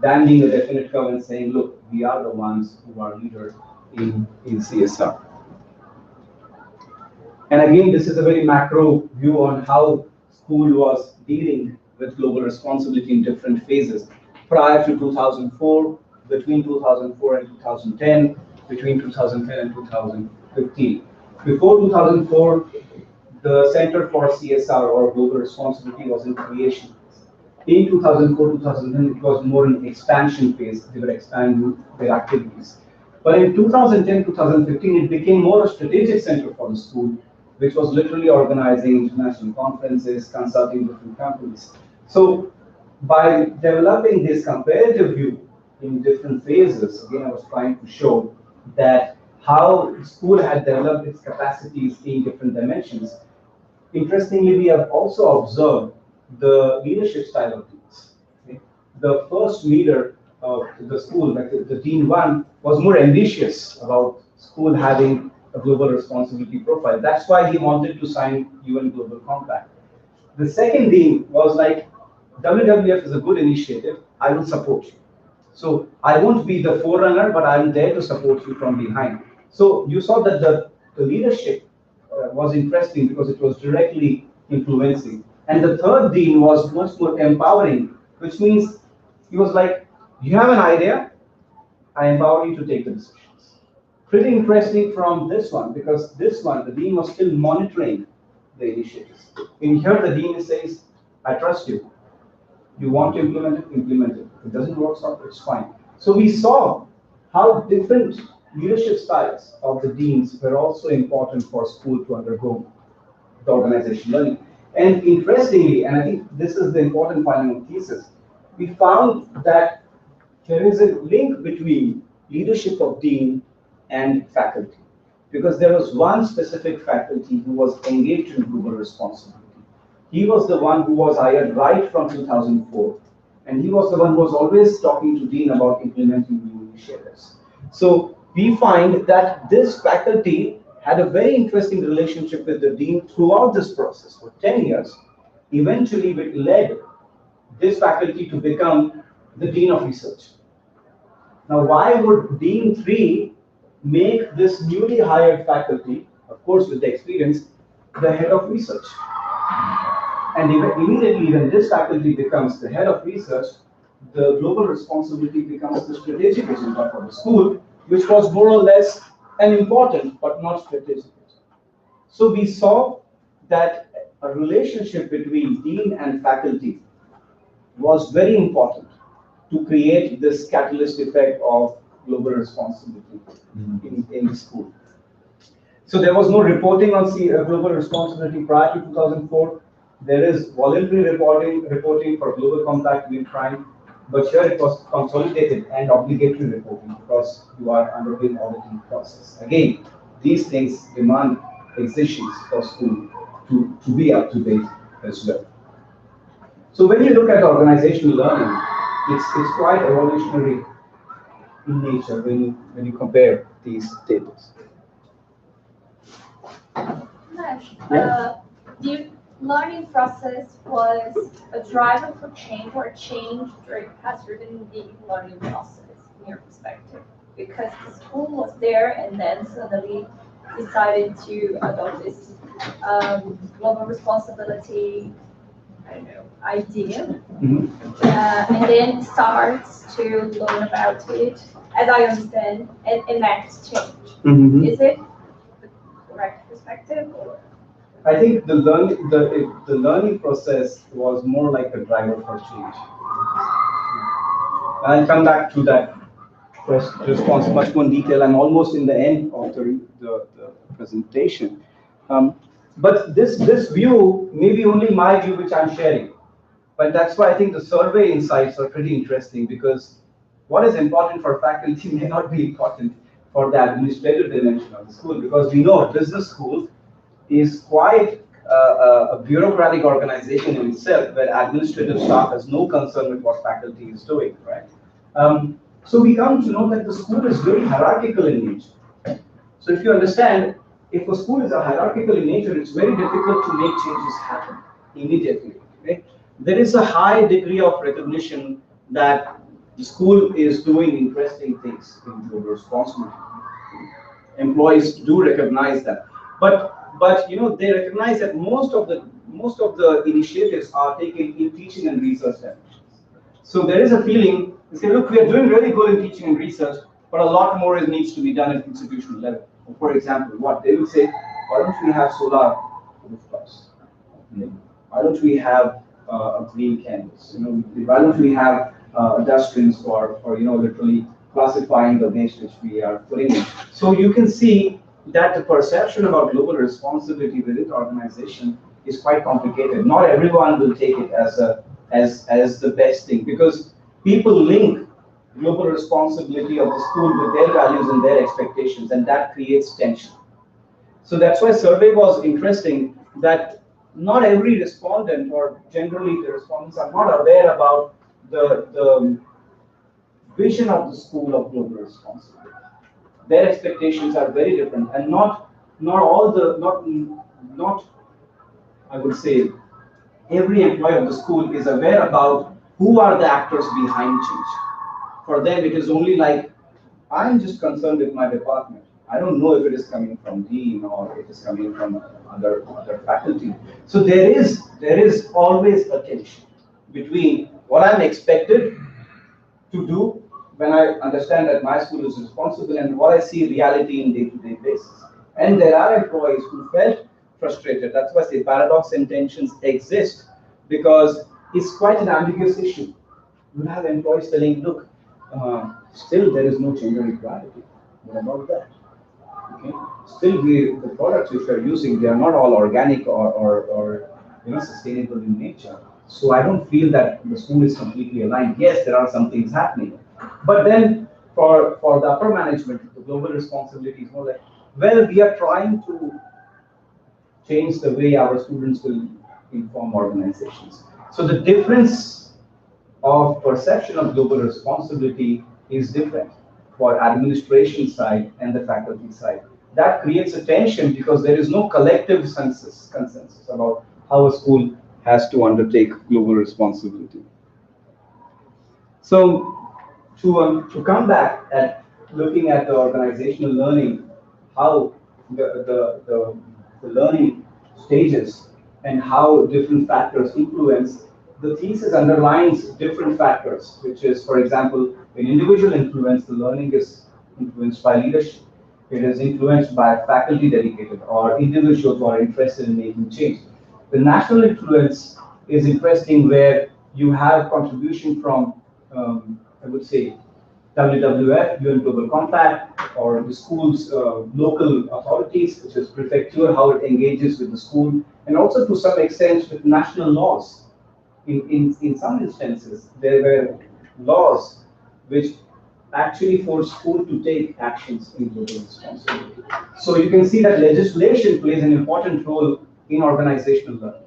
S2: than being a definite curve and saying, look, we are the ones who are leaders in CSR. And again, this is a very macro view on how school was dealing with global responsibility in different phases. Prior to 2004, between 2004 and 2010, between 2010 and 2015. Before 2004, the Center for CSR or Global Responsibility was in creation. In 2004, 2010, it was more in expansion phase. They were expanding their activities. But in 2010, 2015, it became more a strategic center for the school, which was literally organizing international conferences, consulting different companies. So by developing this comparative view in different phases, again, I was trying to show that how school had developed its capacities in different dimensions. Interestingly, we have also observed the leadership style of deans. Okay? The first leader of the school, like the Dean 1, was more ambitious about school having a global responsibility profile. That's why he wanted to sign UN Global Compact. The second Dean was like, WWF is a good initiative, I will support you. So I won't be the forerunner, but I'm there to support you from behind. So you saw that the leadership was interesting because it was directly influencing. And the third Dean was much more empowering, which means he was like, you have an idea, I empower you to take the decisions. Pretty interesting from this one, because this one, the Dean was still monitoring the initiatives. In here, the Dean says, I trust you. You want to implement it, implement it. If it doesn't work out, it's fine. So we saw how different leadership styles of the deans were also important for school to undergo the organization learning. And interestingly, and I think this is the important finding of thesis, we found that there is a link between leadership of dean and faculty. Because there was one specific faculty who was engaged in global responsibility. He was the one who was hired right from 2004, and he was the one who was always talking to Dean about implementing new initiatives. So we find that this faculty had a very interesting relationship with the Dean throughout this process for 10 years. Eventually, it led this faculty to become the Dean of Research. Now, why would Dean 3 make this newly hired faculty, of course with the experience, the head of research? And immediately when this faculty becomes the head of research, the global responsibility becomes the strategic agenda for the school, which was more or less an important but not strategic. So we saw that a relationship between dean and faculty was very important to create this catalyst effect of global responsibility in the school. So there was no reporting on global responsibility prior to 2004. There is voluntary reporting for Global Compact Green Crime, but here it was consolidated and obligatory reporting because you are undergoing auditing process. Again, these things demand exertions for school to be up to date as well. So when you look at organizational learning, it's quite evolutionary in nature when you compare these tables.
S3: The learning process was a driver for change or a change has driven the learning process in your perspective? Because the school was there and then suddenly decided to adopt this global responsibility, I don't know, idea, and then starts to learn about it, as I understand, and enacts change. Is it the correct perspective? Or?
S2: I think the learning process was more like a driver for change. I'll come back to that response much more in detail. I'm almost in the end of the presentation. But this view may be only my view which I'm sharing. But that's why I think the survey insights are pretty interesting, because what is important for faculty may not be important for the administrative dimension of the school, because we know a business school is quite a bureaucratic organization in itself, where administrative staff has no concern with what faculty is doing, right? So we come to know that the school is very hierarchical in nature. So if you understand, if a school is a hierarchical in nature, it's very difficult to make changes happen immediately. Right? There is a high degree of recognition that the school is doing interesting things in global responsibility. Employees do recognize that, but you know, they recognize that most of the initiatives are taken in teaching and research dimensions. So there is a feeling, they say, look, we are doing really good in teaching and research, but a lot more needs to be done at institutional level. For example, what they will say, why don't we have solar rooftops? Why don't we have a green canvas? You know, why don't we have dustbins for you know, literally classifying the waste which we are putting in? So you can see that the perception about global responsibility within the organization is quite complicated. Not everyone will take it as the best thing, because people link global responsibility of the school with their values and their expectations, and that creates tension. So that's why survey was interesting, that not every respondent, or generally the respondents, are not aware about the vision of the school of global responsibility. Their expectations are very different, and not I would say every employee of the school is aware about who are the actors behind change. For them, it is only like, I'm just concerned with my department. I don't know if it is coming from dean or it is coming from other faculty. So there is always a tension between what I'm expected to do when I understand that my school is responsible and what I see reality in day-to-day basis. And there are employees who felt frustrated. That's why I say paradox and tensions exist, because it's quite an ambiguous issue. You have employees telling, look, still there is no gender equality. What about that? Okay. Still, the products which we are using, they are not all organic or you know, sustainable in nature. So I don't feel that the school is completely aligned. Yes, there are some things happening, but then for the upper management, the global responsibility is more like, well, we are trying to change the way our students will inform organizations. So the difference of perception of global responsibility is different for administration side and the faculty side. That creates a tension because there is no collective consensus about how a school has to undertake global responsibility. So to come back at looking at the organizational learning, how the learning stages and how different factors influence, the thesis underlines different factors, which is, for example, in individual influence, the learning is influenced by leadership. It is influenced by faculty dedicated or individuals who are interested in making change. The national influence is interesting, where you have contribution from, I would say, WWF, UN Global Compact, or the school's local authorities, such as prefecture, how it engages with the school, and also to some extent with national laws. In some instances, there were laws which actually force school to take actions in global responsibility. So you can see that legislation plays an important role in organizational learning.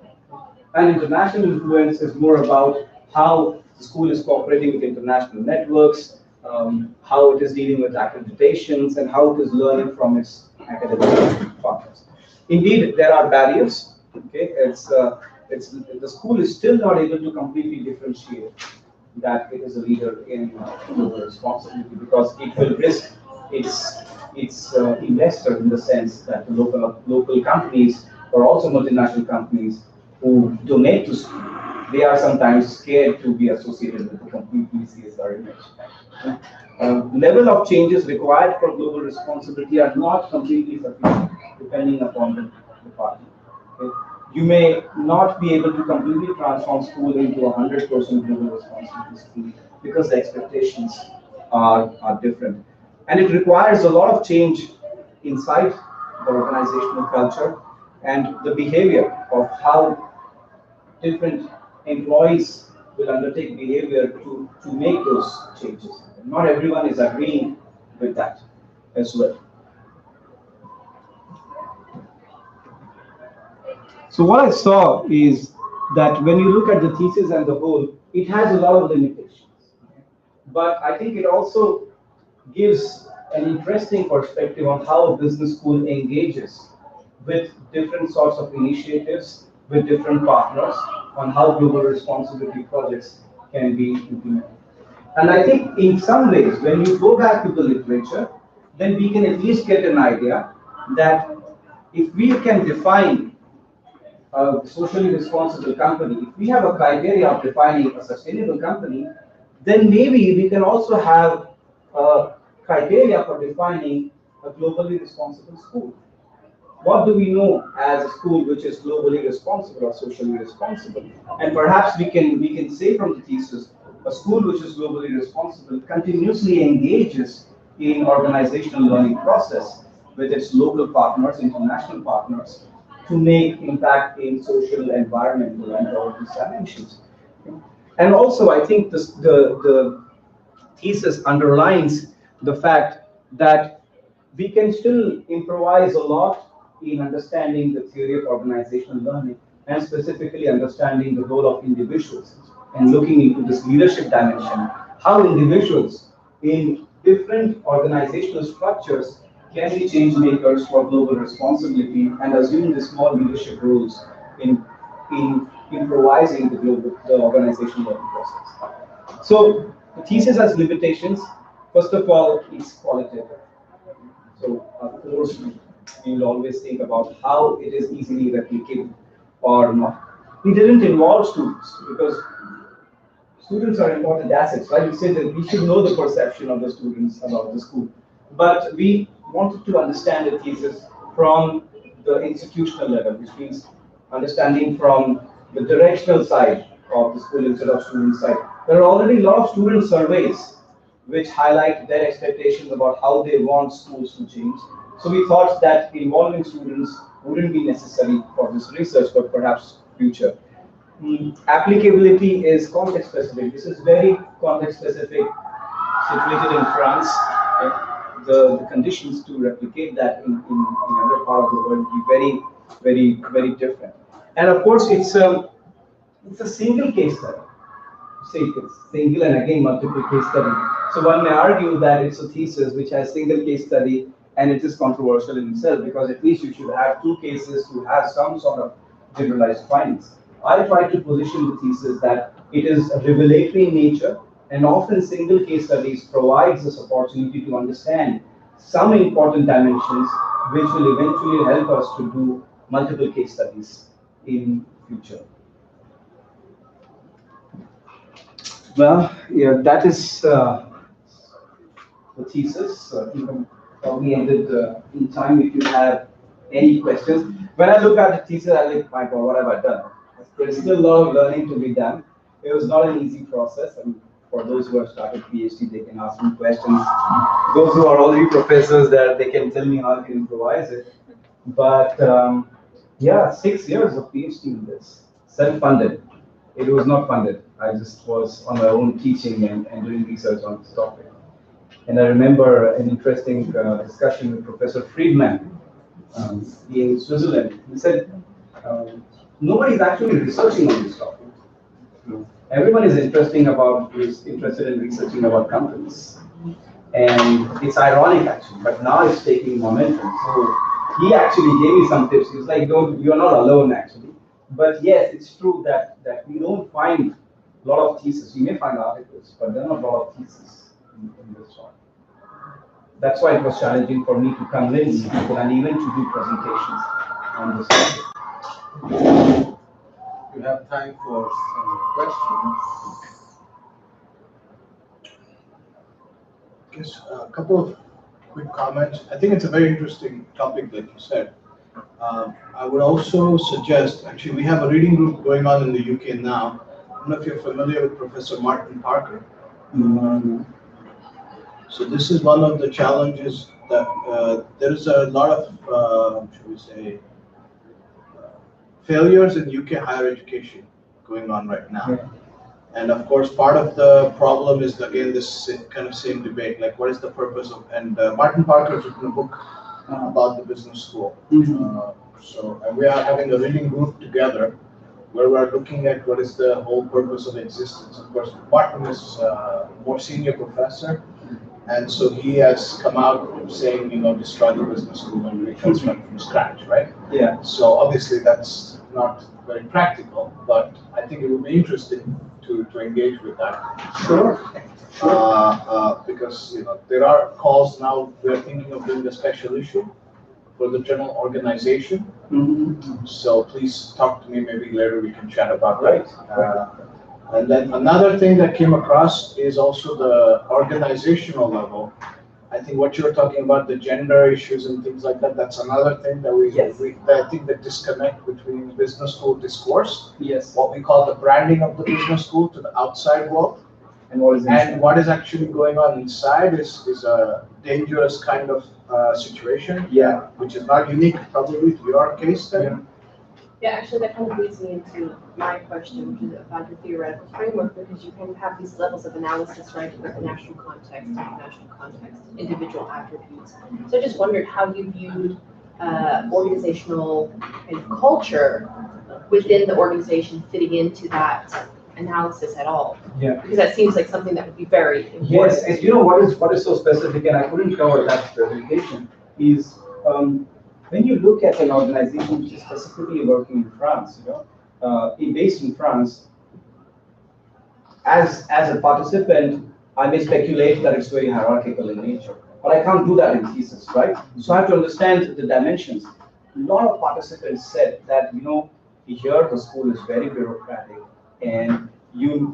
S2: And international influence is more about how the school is cooperating with international networks, how it is dealing with accreditations, and how it is learning from its academic partners. Indeed, there are barriers. Okay, the school is still not able to completely differentiate that it is a leader in global responsibility, because it will risk its investor, in the sense that the local companies, or also multinational companies who donate to school, they are sometimes scared to be associated with a completely CSR image. Level of changes required for global responsibility are not completely sufficient, depending upon the department. Okay? You may not be able to completely transform school into 100% global responsibility school, because the expectations are different. And it requires a lot of change inside the organizational culture and the behavior of how different employees will undertake behavior to make those changes. Not everyone is agreeing with that. as well. So what I saw is that when you look at the thesis as a whole, it has a lot of limitations. But I think it also gives an interesting perspective on how a business school engages with different sorts of initiatives, with different partners, on how global responsibility projects can be implemented. And I think in some ways, when you go back to the literature, then we can at least get an idea that if we can define a socially responsible company, if we have a criteria of defining a sustainable company, then maybe we can also have a criteria for defining a globally responsible school. What do we know as a school which is globally responsible or socially responsible? And perhaps we can say from the thesis, a school which is globally responsible continuously engages in organizational learning process with its local partners, international partners, to make impact in social, environmental, and governance dimensions. And also, I think the thesis underlines the fact that we can still improvise a lot in understanding the theory of organizational learning and specifically understanding the role of individuals and looking into this leadership dimension, how individuals in different organizational structures can be change makers for global responsibility and assume the small leadership roles in improvising the organizational learning process. So the thesis has limitations. First of all, it's qualitative. So of course, we will always think about how it is easily replicated or not. We didn't involve students because students are important assets, right? You say that we should know the perception of the students about the school. But we wanted to understand the thesis from the institutional level, which means understanding from the directional side of the school instead of student side. There are already a lot of student surveys which highlight their expectations about how they want schools to change. So we thought that involving students wouldn't be necessary for this research, but perhaps future. Applicability is context specific. This is very context specific, situated in France. Okay? The conditions to replicate that in another part of the world will be very, very, very different. And of course, it's a single case study. Say it's single and again multiple case study. So one may argue that it's a thesis which has single case study and it is controversial in itself because at least you should have two cases to have some sort of generalized findings. I try to position the thesis that it is revelatory in nature and often single case studies provides this opportunity to understand some important dimensions which will eventually help us to do multiple case studies in future. Well, yeah, that is the thesis. I think I'm probably ended in time. If you have any questions, when I look at the thesis, I think, my God, what have I done? There's still a lot of learning to be done. It was not an easy process. I mean, for those who have started PhD, they can ask me questions. Those who are already professors, that they can tell me how I can improvise it. But yeah, 6 years of PhD in this, self-funded. It was not funded. I just was on my own teaching and doing research on this topic. And I remember an interesting discussion with Professor Friedman in Switzerland. He said, nobody's actually researching on this topic. Everyone is interested in researching about companies. And it's ironic actually, but now it's taking momentum. So he actually gave me some tips. He's like, you're not alone actually. But yes, it's true that we don't find a lot of theses. We may find articles, but there are not a lot of theses in this one. That's why it was challenging for me to convince people and even to do presentations on this topic.
S4: You have time for some questions.
S5: Yes, a couple of quick comments. I think it's a very interesting topic, like you said. I would also suggest, actually, we have a reading group going on in the UK now. I don't know if you're familiar with Professor Martin Parker. So this is one of the challenges that there is a lot of, should we say, failures in UK higher education going on right now. And of course, part of the problem is again this kind of same debate, like what is the purpose of, and Martin Parker has written a book about the business school. And we are having a reading group together where we're looking at what is the whole purpose of existence. Of course, Martin is a more senior professor, and so he has come out saying, destroy the business school and reconstruct from scratch, right?
S2: Yeah.
S5: So obviously that's not very practical, but I think it would be interesting to engage with that.
S2: Sure.
S5: Because there are calls now. We're thinking of doing a special issue for the general organization. So please talk to me. Maybe later we can chat about that. And then another thing that came across is also the organizational level. I think what you're talking about, the gender issues and things like that, that's another thing that I think the disconnect between business school discourse, what we call the branding of the business school to the outside world, and what is actually going on inside is a dangerous kind of situation, which is not unique probably to your case then.
S6: Yeah, actually, that kind of leads me into my question, which is about the theoretical framework, because you can have these levels of analysis, right, with the national context, international context, individual attributes. So I just wondered how you viewed organizational kind of culture within the organization fitting into that analysis at all.
S2: Yeah.
S6: Because that seems like something that would be very important.
S2: Yes, and what is so specific, and I couldn't cover that specification, is when you look at an organization which is specifically working in France, based in France, as a participant, I may speculate that it's very hierarchical in nature, but I can't do that in thesis, right? So I have to understand the dimensions. A lot of participants said that, here the school is very bureaucratic, and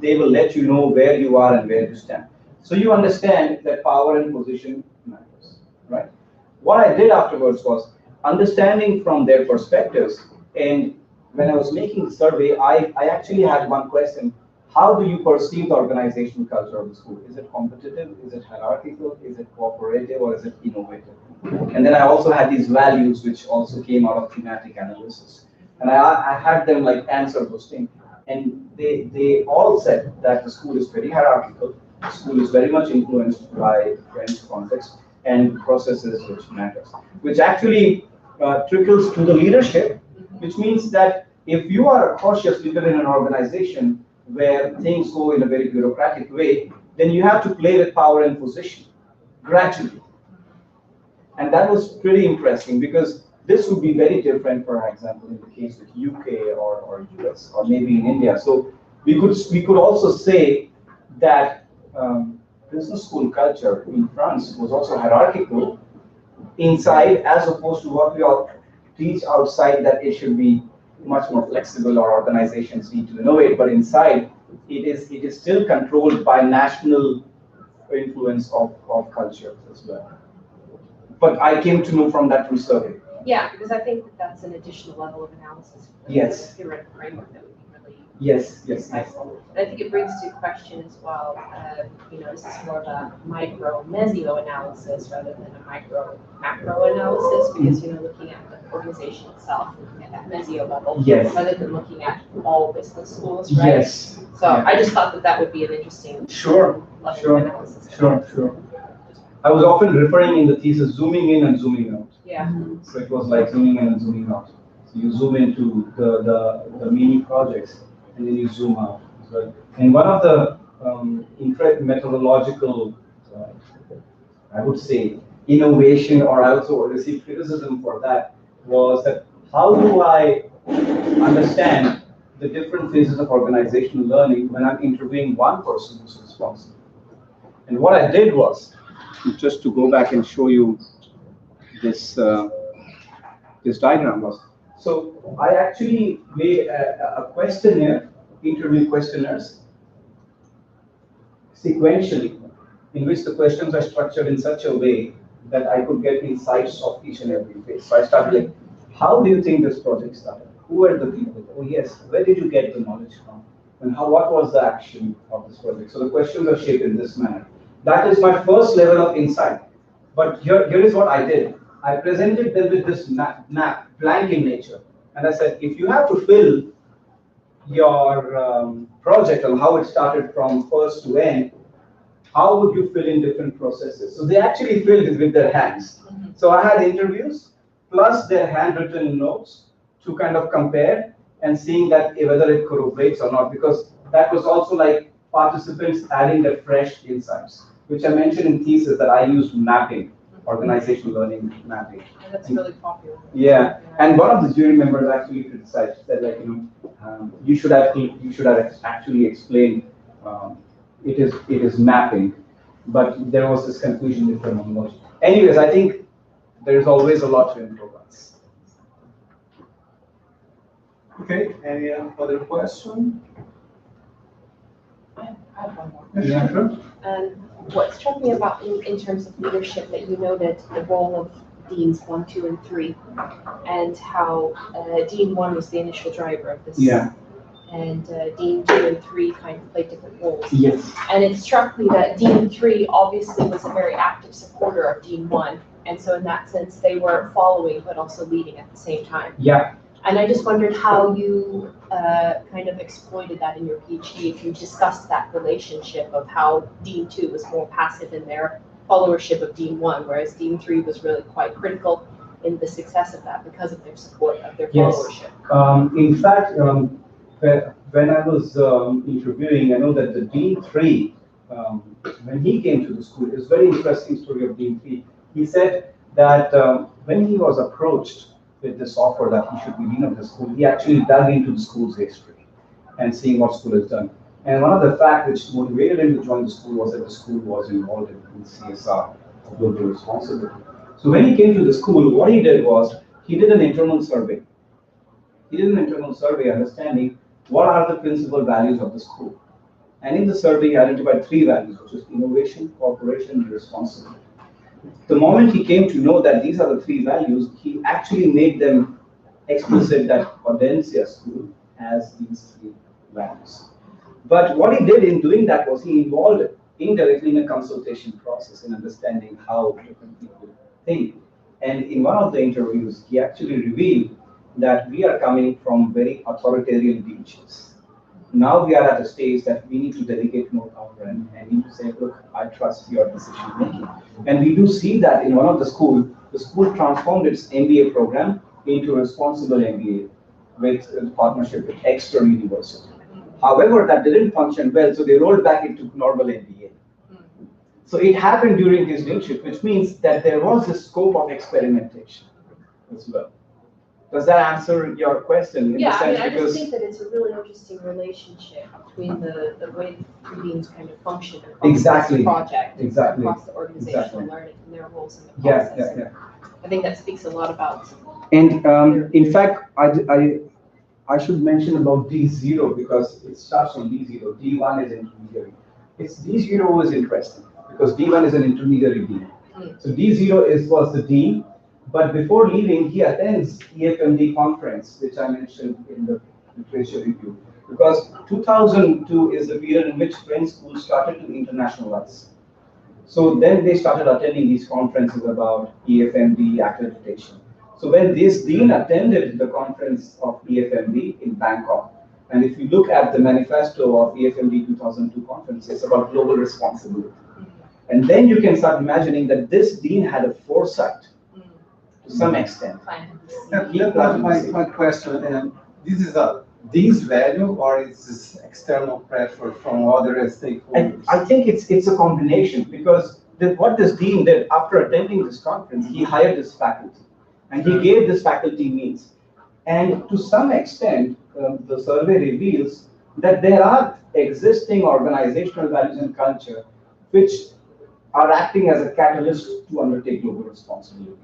S2: they will let you know where you are and where you stand. So you understand that power and position matters, right? What I did afterwards was understanding from their perspectives, and when I was making the survey, I actually had one question: how do you perceive the organizational culture of the school? Is it competitive? Is it hierarchical? Is it cooperative? Or is it innovative? And then I also had these values, which also came out of thematic analysis. And I had them answer those things. And they all said that the school is very hierarchical, the school is very much influenced by French context and processes which matters, which actually trickles to the leadership, which means that if you are a cautious leader in an organization where things go in a very bureaucratic way, then you have to play with power and position gradually. And that was pretty interesting, because this would be very different, for example, in the case of UK or US or maybe in India. So we could also say that business school culture in France was also hierarchical inside, as opposed to what we all teach outside, that it should be much more flexible or organizations need to innovate. But inside, it is still controlled by national influence of culture as well. But I came to know from that through survey.
S6: Yeah, because I think that's an additional level of analysis.
S2: Yes.
S6: The theoretical framework that would be really
S2: Yes.
S6: excellent. And I think it brings to question as well, this is more of a micro-mesio analysis rather than a micro-macro analysis, because, looking at the organization itself, looking at that mesio level, rather than looking at all business schools, right?
S2: Yes.
S6: So I just thought that would be an interesting level of analysis.
S2: Sure. I was often referring in the thesis zooming in and zooming out.
S6: Yeah.
S2: So it was like zooming in and zooming out. So you zoom into the mini projects, and then you zoom out. So, and one of the methodological, I would say, innovation, or I also received criticism for that, was that how do I understand the different phases of organizational learning when I'm interviewing one person who's responsible? And what I did was, just to go back and show you this this diagram was, so I actually made a questionnaire, interview questionnaires, sequentially, in which the questions are structured in such a way that I could get insights of each and every phase. So I started like, how do you think this project started? Who were the people? Oh yes, where did you get the knowledge from? And what was the action of this project? So the questions are shaped in this manner. That is my first level of insight. But here is what I did. I presented them with this map, blank in nature. And I said, if you have to fill your project and how it started from first to end, how would you fill in different processes? So they actually filled it with their hands. So I had interviews plus their handwritten notes to kind of compare and seeing that whether it corroborates or not, because that was also like participants adding their fresh insights, which I mentioned in thesis that I used mapping, organizational learning mapping.
S6: And that's really popular.
S2: Yeah, and one of the jury members actually criticized, said like, you should have actually explained it is mapping, but there was this confusion with terminology. Anyways, I think there is always a lot to improvise.
S1: Okay, any other question?
S6: I have one more.
S2: Yeah, sure.
S6: What struck me about in terms of leadership, that you noted the role of Deans 1, 2, and 3, and how Dean 1 was the initial driver of this.
S2: Yeah.
S6: And Dean 2 and 3 kind of played different roles.
S2: Yes.
S6: And it struck me that Dean 3 obviously was a very active supporter of Dean 1. And so in that sense, they were following but also leading at the same time.
S2: Yeah.
S6: And I just wondered how you kind of exploited that in your PhD, if you discussed that relationship of how Dean 2 was more passive in their followership of Dean 1, whereas Dean 3 was really quite critical in the success of that because of their support of their followership.
S2: In fact, when I was interviewing, I know that the Dean 3, when he came to the school, it's a very interesting story of Dean 3. He said that when he was approached with this offer that he should be dean of the school, he actually dug into the school's history and seeing what school has done. And one of the facts which motivated him to join the school was that the school was involved in CSR, global responsibility. So when he came to the school, what he did was, he did an internal survey. He did an internal survey understanding what are the principal values of the school. And in the survey, he identified 3 values, which is innovation, cooperation, and responsibility. The moment he came to know that these are the 3 values, he actually made them explicit that Audencia School has these 3 values. But what he did in doing that was he involved indirectly in a consultation process in understanding how different people think. And in one of the interviews, he actually revealed that we are coming from very authoritarian teachers. Now we are at a stage that we need to delegate more power and need to say, look, I trust your decision making. And we do see that in one of the school transformed its MBA program into a responsible MBA with a partnership with Exeter University. However, that didn't function well, so they rolled back into normal MBA. So it happened during his leadership, which means that there was a scope of experimentation as well. Does that answer your question?
S6: Yeah, I mean, I just think that it's a really interesting relationship between the way the 3 deans kind of function across the project, across the organizational learning and their roles in the process.
S2: Yeah.
S6: I think that speaks a lot about.
S2: And in fact, I should mention about D0 because it starts on D0. D1 is intermediary. D0 is interesting because D1 is an intermediary dean. So D0 was the dean. But before leaving, he attends EFMD conference, which I mentioned in the literature review, because 2002 is the period in which French schools started to internationalize. So then they started attending these conferences about EFMD accreditation. So when this dean attended the conference of EFMD in Bangkok, and if you look at the manifesto of EFMD 2002 conference, it's about global responsibility. And then you can start imagining that this dean had a foresight to some extent.
S1: That was my question. This is a Dean's value, or is this external pressure from other stakeholders?
S2: I think it's a combination, because what this dean did after attending this conference, he hired this faculty, and he gave this faculty means. And to some extent, the survey reveals that there are existing organizational values and culture which are acting as a catalyst to undertake global responsibility.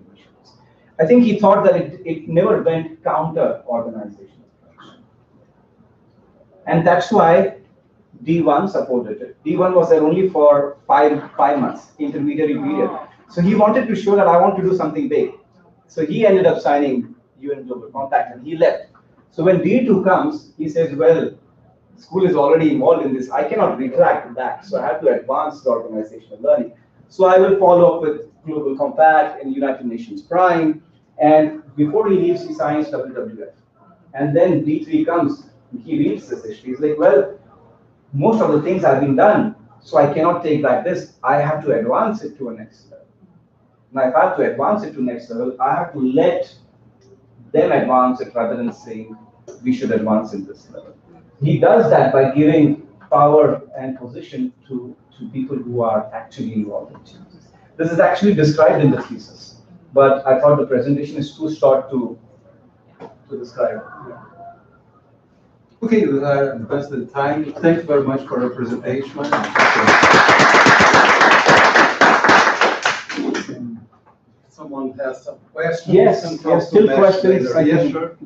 S2: I think he thought that it never went counter organizational structure. And that's why D1 supported it. D1 was there only for five months, intermediary period. So he wanted to show that I want to do something big. So he ended up signing UN Global Compact and he left. So when D2 comes, he says, well, the school is already involved in this. I cannot retract back. So I have to advance the organizational learning. So I will follow up with Global Compact and United Nations Prime. And before he leaves, he signs WWF. And then D3 comes, He reads this history, he's like, well, most of the things have been done, so I cannot take back this. I have to advance it to a next level. Now, if I have to advance it to next level, I have to let them advance it rather than saying we should advance in this level. He does that by giving power and position to people who are actually involved in changes. This is actually described in the thesis, but I thought the presentation is too short to describe.
S1: Okay, that's the time. Thank you very much for your presentation. Someone has some questions?
S2: Yes,
S1: and
S2: yes,
S1: talk
S2: still
S1: to Max
S2: questions.
S1: later.
S2: I
S1: Yes,
S2: can-
S1: sure.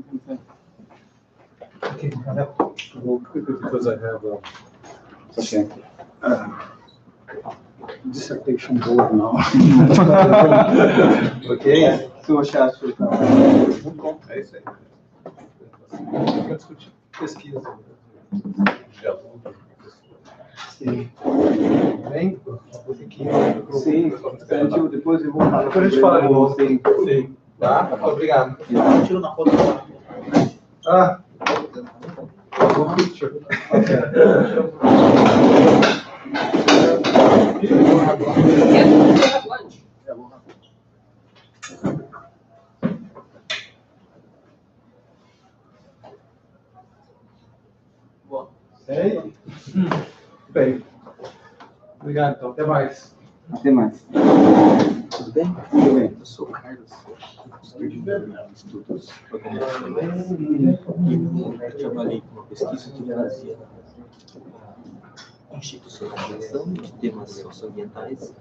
S7: Okay, I have to go quickly because I have a
S2: Okay.
S7: dissertation board now.
S1: Ok, tu achaste? É isso aí. Fica discutindo pesquisa.
S7: Sim. Bem, vou ter que ir.
S1: Sim, depois eu vou falar.
S7: Depois a gente fala de novo.
S1: Sim.
S7: Sim.
S1: Tá? Obrigado.
S5: Tira na foto lá.
S1: Ah, one picture. Okay.
S6: Yeah, we'll have lunch.
S1: Sei. Bem. Obrigado, então. Até mais.
S2: Até mais.
S7: Tudo bem? Tudo bem. Eu sou o Carlos, estudante de estudos organizacionais e trabalhei com uma pesquisa que fazia institucionalização de temas socioambientais,